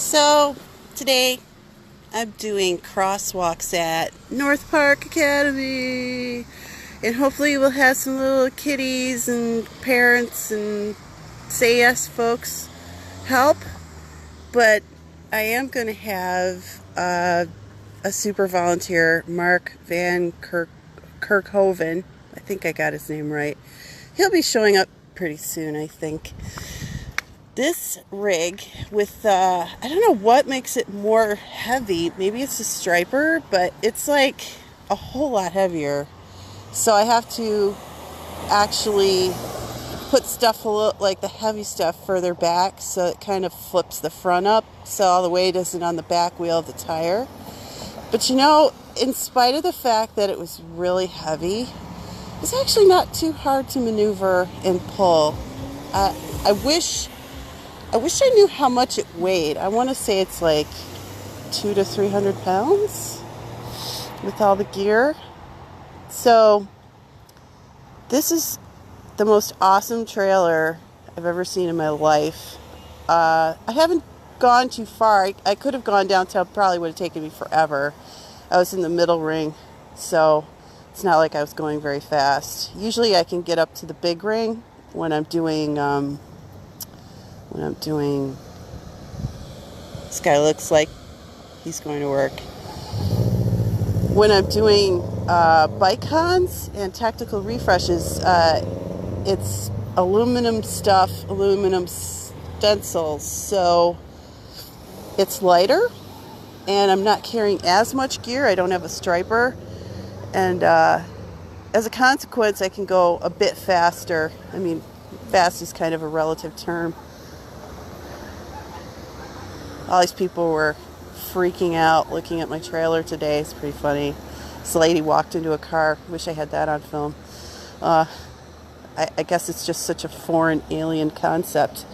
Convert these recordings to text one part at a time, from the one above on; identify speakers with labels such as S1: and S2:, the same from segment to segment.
S1: So today I'm doing crosswalks at North Park Academy, and hopefully we'll have some little kiddies and parents and say yes folks help. But I am going to have a super volunteer, Mark Van Kerkhoven. I think I got his name right. He'll be showing up pretty soon, I think. This rig with, I don't know what makes it more heavy. Maybe it's a striper, but it's like a whole lot heavier. So I have to actually put stuff like the heavy stuff further back so it kind of flips the front up so all the weight isn't on the back wheel of the tire. But you know, in spite of the fact that it was really heavy, it's actually not too hard to maneuver and pull. I wish I knew how much it weighed. I want to say it's like 200 to 300 pounds with all the gear. So this is the most awesome trailer I've ever seen in my life. I haven't gone too far. I could have gone downtown, probably would have taken me forever. I was in the middle ring, so it's not like I was going very fast. Usually I can get up to the big ring when I'm doing this guy looks like he's going to work. When I'm doing bike cons and tactical refreshes, it's aluminum stuff, aluminum stencils, so it's lighter and I'm not carrying as much gear. I don't have a striper, and as a consequence I can go a bit faster. I mean, fast is kind of a relative term. All these people were freaking out looking at my trailer today. It's pretty funny. This lady walked into a car. Wish I had that on film. I guess it's just such a foreign alien concept.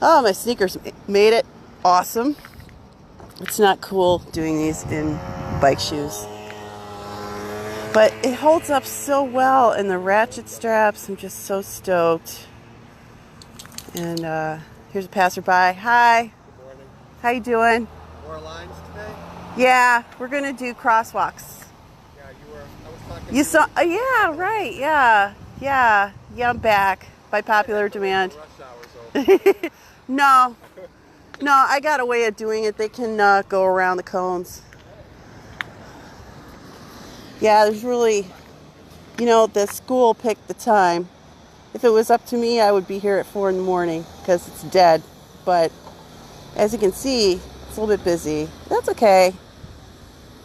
S1: Oh, my sneakers made it. Awesome. It's not cool doing these in bike shoes, but it holds up so well, and the ratchet straps, I'm just so stoked. And here's a passerby. Hi.
S2: Good morning.
S1: How you doing?
S2: More lines today?
S1: Yeah, we're gonna do crosswalks.
S2: Yeah, I was talking
S1: You
S2: to
S1: saw? Yeah, right. Yeah. I'm back by popular demand.
S2: Rush hours over.
S1: No, I got a way of doing it. They can go around the cones. Yeah, there's really, the school picked the time. If it was up to me, I would be here at 4 in the morning because it's dead. But as you can see, it's a little bit busy. That's okay.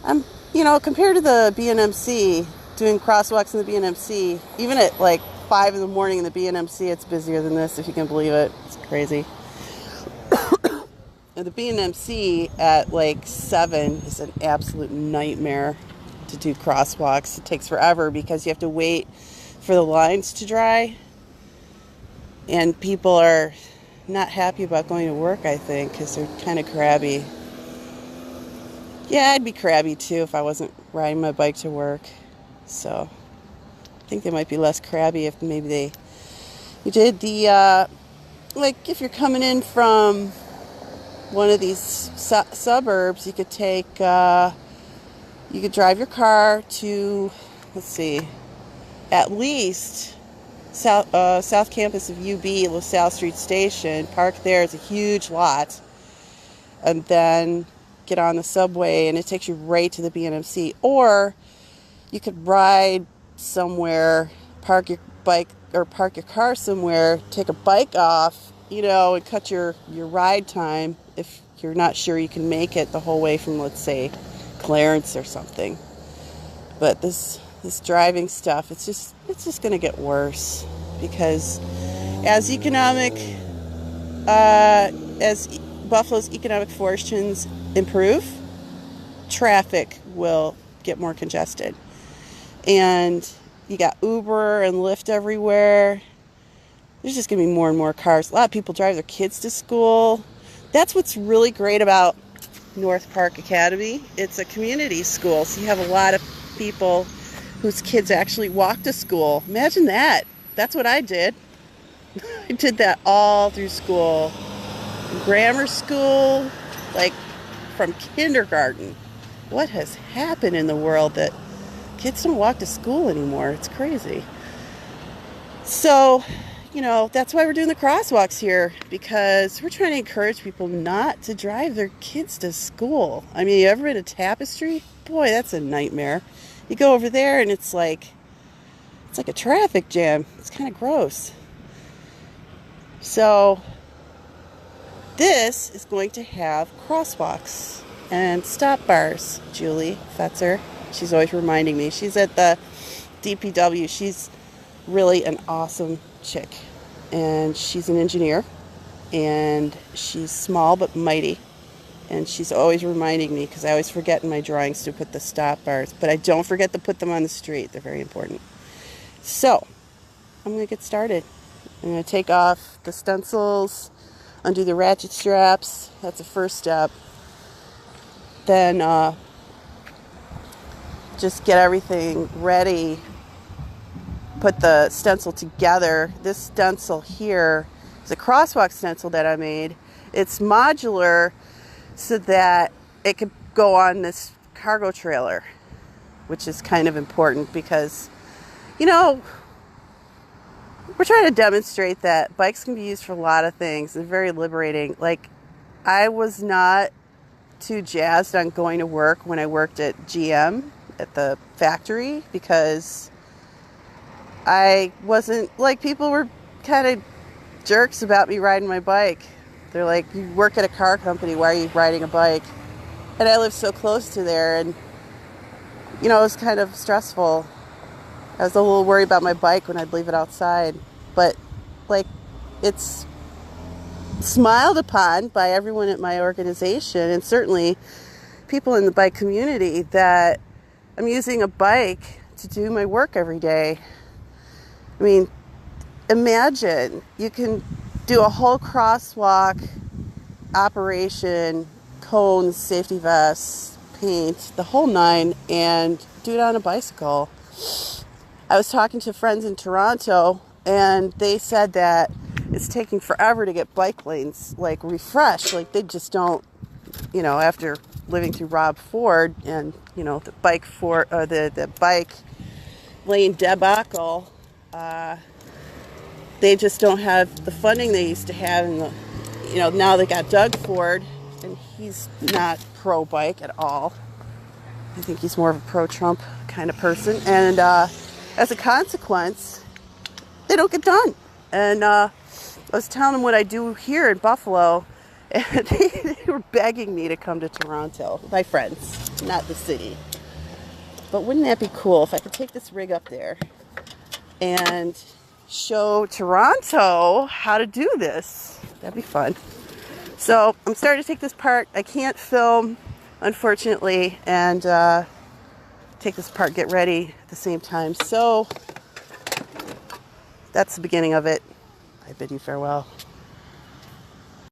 S1: Compared to the BNMC, doing crosswalks in the BNMC, even at like 5 in the morning in the BNMC, it's busier than this, if you can believe it. It's crazy. And the BNMC at like 7 is an absolute nightmare to do crosswalks. It takes forever because you have to wait for the lines to dry. And people are not happy about going to work, I think, because they're kind of crabby. Yeah, I'd be crabby too if I wasn't riding my bike to work. So I think they might be less crabby if maybe you did the, like if you're coming in from one of these suburbs, you could drive your car to, let's see, at least South Campus of UB, LaSalle Street Station, park there. It's a huge lot, and then get on the subway and it takes you right to the BNMC. Or you could ride somewhere, park your bike or park your car somewhere, take a bike off, and cut your ride time if you're not sure you can make it the whole way from, let's say, Clarence or something. But this driving stuff, it's just going to get worse, because as Buffalo's economic fortunes improve, traffic will get more congested. And you got Uber and Lyft everywhere. There's just going to be more and more cars. A lot of people drive their kids to school. That's what's really great about North Park Academy. It's a community school, so you have a lot of people whose kids actually walk to school. Imagine that. That's what I did. I did that all through school. grammar school, like from kindergarten. What has happened in the world that kids don't walk to school anymore? It's crazy. So, that's why we're doing the crosswalks here, because we're trying to encourage people not to drive their kids to school. I mean, you ever been to Tapestry? Boy, that's a nightmare. You go over there and it's like a traffic jam. It's kind of gross. So this is going to have crosswalks and stop bars. Julie Fetzer, she's always reminding me. She's at the DPW. She's really an awesome chick, and she's an engineer, and she's small but mighty, and she's always reminding me, because I always forget in my drawings to put the stop bars, but I don't forget to put them on the street. They're very important. So I'm going to get started. I'm going to take off the stencils, undo the ratchet straps. That's the first step. Then just get everything ready. Put the stencil together. This stencil here is a crosswalk stencil that I made. It's modular so that it could go on this cargo trailer, which is kind of important because, we're trying to demonstrate that bikes can be used for a lot of things. They're very liberating. Like, I was not too jazzed on going to work when I worked at GM at the factory, because I wasn't, like, people were kind of jerks about me riding my bike. They're like, you work at a car company, why are you riding a bike? And I live so close to there, and, it was kind of stressful. I was a little worried about my bike when I'd leave it outside. But, it's smiled upon by everyone at my organization, and certainly people in the bike community, that I'm using a bike to do my work every day. I mean, imagine you can do a whole crosswalk operation, cones, safety vests, paint, the whole nine, and do it on a bicycle. I was talking to friends in Toronto, and they said that it's taking forever to get bike lanes, refreshed. They just don't, after living through Rob Ford and, the bike lane debacle, they just don't have the funding they used to have. And, now they got Doug Ford, and he's not pro-bike at all. I think he's more of a pro-Trump kind of person. And as a consequence, they don't get done. And I was telling them what I do here in Buffalo, and they were begging me to come to Toronto. My friends, not the city. But wouldn't that be cool if I could take this rig up there and show Toronto how to do this? That'd be fun. So I'm starting to take this apart. I can't film, unfortunately, and take this apart, get ready at the same time. So that's the beginning of it. I bid you farewell.